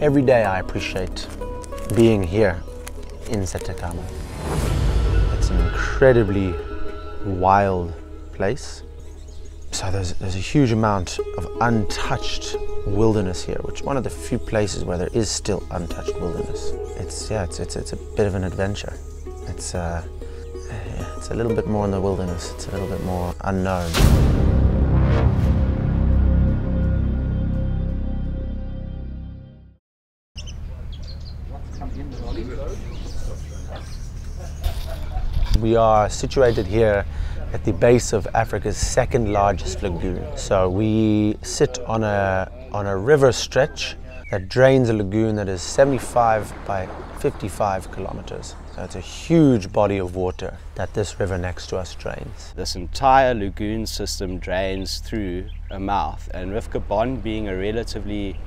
Every day I appreciate being here in Sette Cama. It's an incredibly wild place. So there's a huge amount of untouched wilderness here, which is one of the few places where there is still untouched wilderness. It's a bit of an adventure. It's a little bit more in the wilderness. It's a little bit more unknown. We are situated here at the base of Africa's second largest lagoon. So we sit on a river stretch that drains a lagoon that is 75 by 55 kilometers. So it's a huge body of water that this river next to us drains. This entire lagoon system drains through a mouth, and with Gabon being a relatively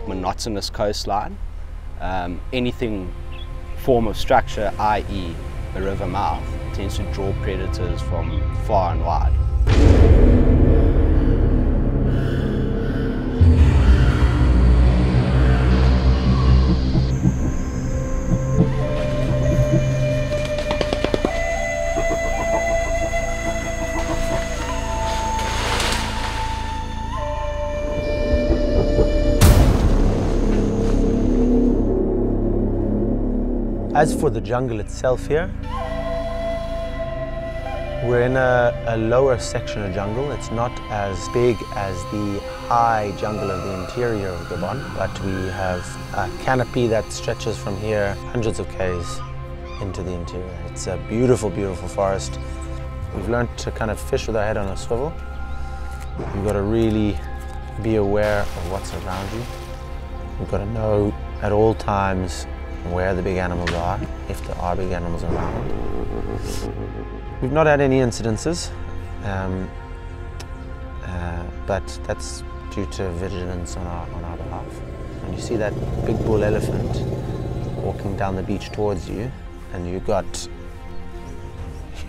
monotonous coastline, anything form of structure, i.e. a river mouth, tends to draw predators from far and wide. As for the jungle itself here, we're in a lower section of jungle. It's not as big as the high jungle of the interior of Gabon, but we have a canopy that stretches from here hundreds of k's into the interior. It's a beautiful, beautiful forest. We've learned to kind of fish with our head on a swivel. You've got to really be aware of what's around you. You've got to know at all times where the big animals are, if there are big animals around. We've not had any incidences, but that's due to vigilance on our behalf. When you see that big bull elephant walking down the beach towards you, and you've got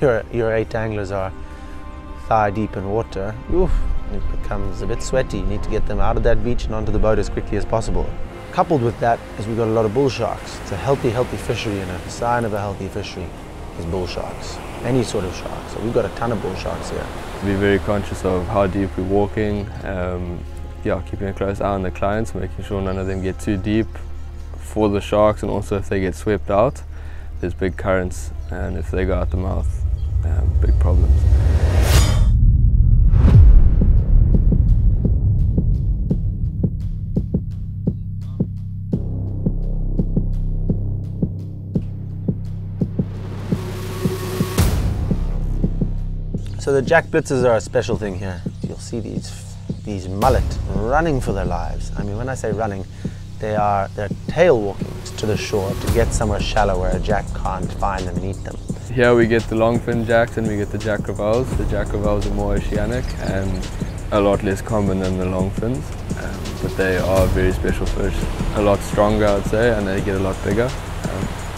your 8 anglers are thigh deep in water, it becomes a bit sweaty. You need to get them out of that beach and onto the boat as quickly as possible. Coupled with that is we've got a lot of bull sharks. It's a healthy fishery, and a sign of a healthy fishery is bull sharks. Any sort of shark. So we've got a ton of bull sharks here. Be very conscious of how deep we're walking. Keeping a close eye on the clients, making sure none of them get too deep for the sharks, and also if they get swept out, there's big currents, and if they go out the mouth, big problems. So the jack blitzers are a special thing here. You'll see these mullet running for their lives. I mean, when I say running, they're tail walking to the shore to get somewhere shallow where a jack can't find them and eat them. Here we get the longfin jacks and we get the jack crevalles. The jack crevalles are more oceanic and a lot less common than the longfins, but they are very special fish. A lot stronger, I'd say, and they get a lot bigger.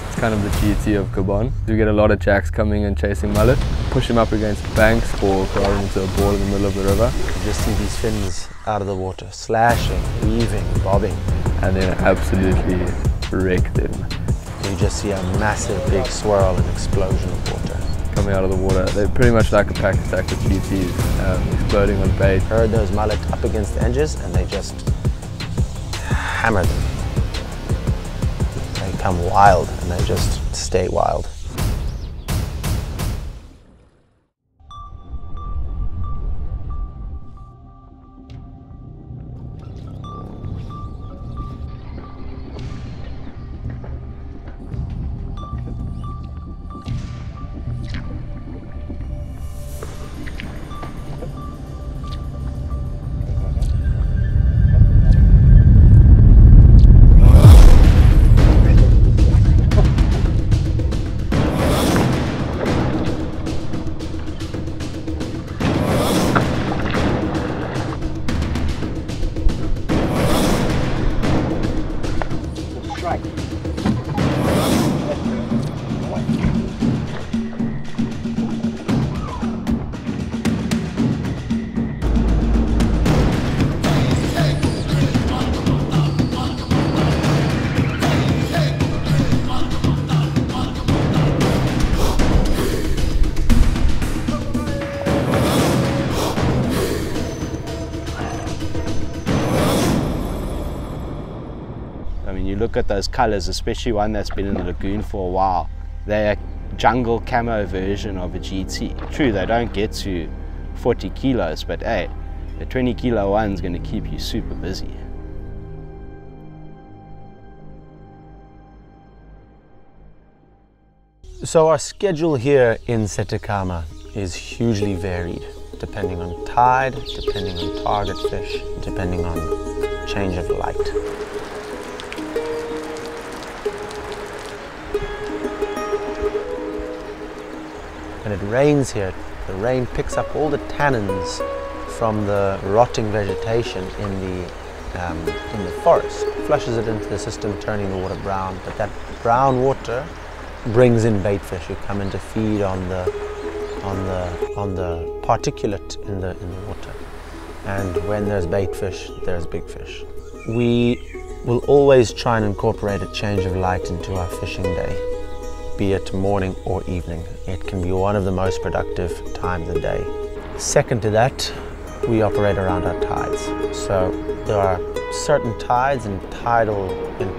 It's kind of the beauty of Gabon. We get a lot of jacks coming and chasing mullet, push them up against banks or throw into a ball in the middle of the river. You just see these fins out of the water, slashing, weaving, bobbing. And then absolutely wreck them. You just see a massive big swirl and explosion of water. Coming out of the water, they're pretty much like a pack attack of GTs, exploding on bait. Herd those mullet up against the edges and they just hammer them. They come wild and they just stay wild. mean, you look at those colors, especially one that's been in the lagoon for a while, they're a jungle camo version of a GT. True, they don't get to 40 kilos, but hey, a 20 kilo one's going to keep you super busy. So our schedule here in Sette Cama is hugely varied, depending on tide, depending on target fish, depending on change of light. When it rains here, the rain picks up all the tannins from the rotting vegetation in the forest, flushes it into the system, turning the water brown. But that brown water brings in baitfish who come in to feed on the particulate in the water. And when there's baitfish, there's big fish. We will always try and incorporate a change of light into our fishing day, be it morning or evening. It can be one of the most productive times of the day. Second to that, we operate around our tides. So there are certain tides and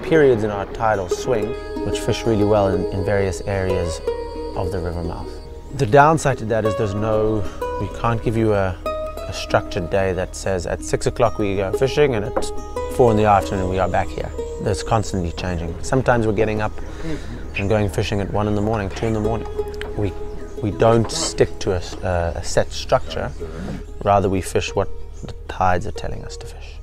periods in our tidal swing which fish really well in various areas of the river mouth. The downside to that is we can't give you a structured day that says at 6 o'clock we go fishing and at 4 in the afternoon we are back here. There's constantly changing. Sometimes we're getting up and going fishing at 1 in the morning, 2 in the morning. We don't stick to a set structure, rather we fish what the tides are telling us to fish.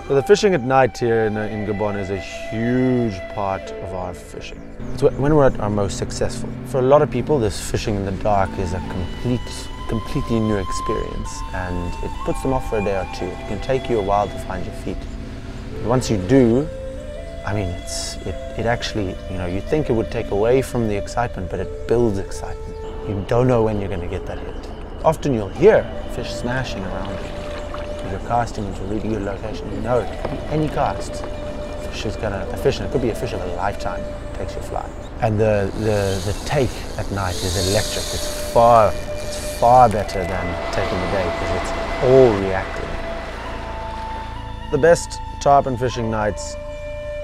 So the fishing at night here in Gabon is a huge part of our fishing. It's when we're at our most successful. For a lot of people, this fishing in the dark is a completely new experience, and it puts them off for a day or two. It can take you a while to find your feet. But once you do, I mean, it actually, you think it would take away from the excitement, but it builds excitement. You don't know when you're going to get that hit. Often you'll hear fish smashing around you. If you're casting into a really good location, you know it could be any cast. A fish, and it could be a fish of a lifetime, takes your fly. And the take at night is electric. It's far better than taking the day because it's all reactive. The best tarpon fishing nights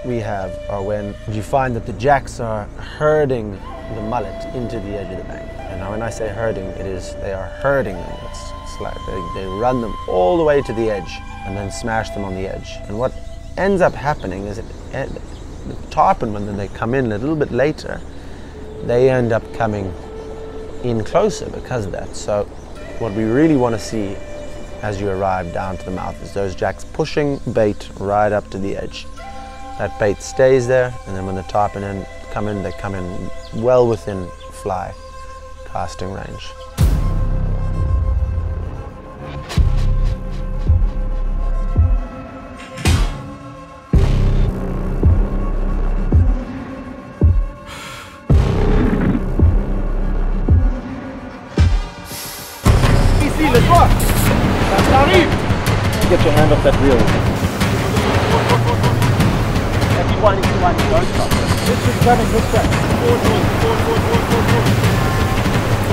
we have are when you find that the jacks are herding the mullet into the edge of the bank. And now when I say herding, they are herding them. It's like they run them all the way to the edge and then smash them on the edge. And what ends up happening is the tarpon, when they come in a little bit later, they end up coming in closer because of that. So what we really want to see as you arrive down to the mouth is those jacks pushing bait right up to the edge. That bait stays there, and then when the tarpon come in, they come in well within fly casting range. Get your hand off that reel. Don't stop. This is coming, hook that.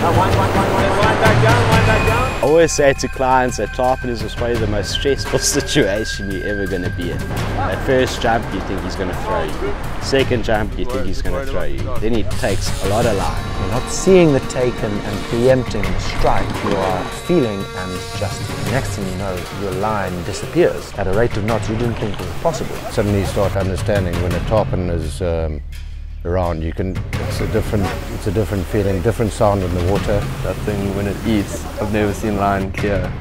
Wind back down. I always say to clients that tarpon is probably the most stressful situation you're ever going to be in. That first jump, you think he's going to throw you. Second jump, you think he's going to throw you. Then he takes a lot of line. You're not seeing the take and preempting the strike. You are feeling, and just next thing you know, your line disappears at a rate of knots you didn't think was possible. Suddenly you start understanding when a tarpon is around, it's a different feeling, different sound in the water. That thing, when it eats, I've never seen line clear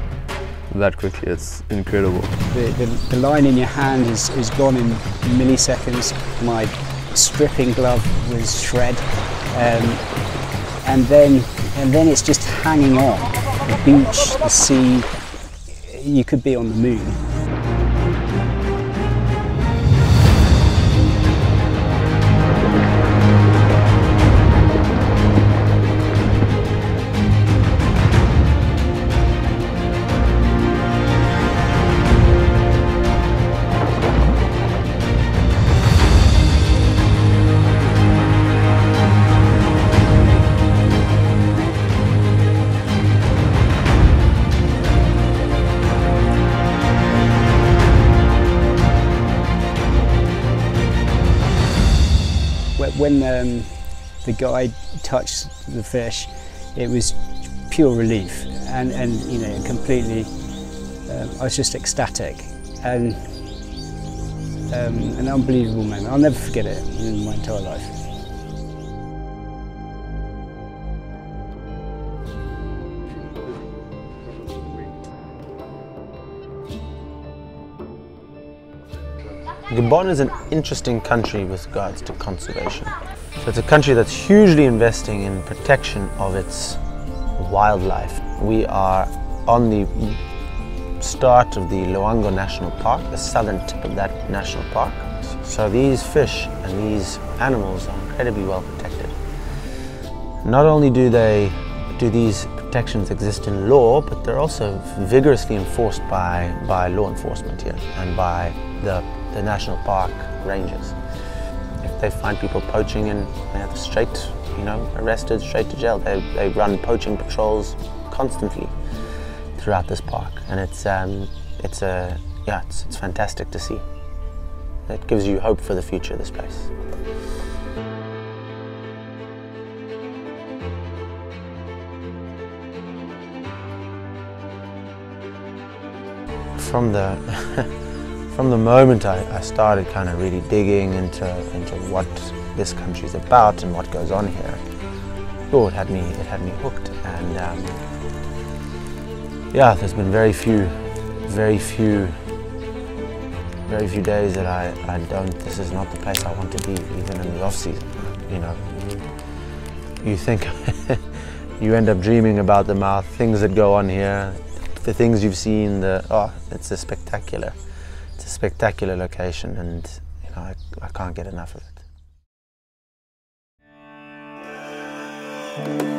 that quickly. It's incredible. The line in your hand is gone in milliseconds. My stripping glove was shred, and then it's just hanging on. The beach, the sea, you could be on the moon. when the guide touched the fish, it was pure relief and you know, completely, I was just ecstatic, and an unbelievable moment. I'll never forget it in my entire life. Gabon is an interesting country with regards to conservation. So it's a country that's hugely investing in protection of its wildlife. We are on the start of the Luango National Park, the southern tip of that national park. So these fish and these animals are incredibly well protected. Not only do these protections exist in law, but they're also vigorously enforced by law enforcement here and by the national park rangers. If they find people poaching, and they have straight, you know, arrested, straight to jail. They run poaching patrols constantly throughout this park, and it's fantastic to see. It gives you hope for the future of this place. From the moment I started kind of really digging into what this country's about and what goes on here, oh, it had me hooked. And yeah, there's been very few days that I don't. This is not the place I want to be, even in the off season. You know, you think you end up dreaming about the mouth, things that go on here, the things you've seen. It's a spectacular location, and you know, I can't get enough of it.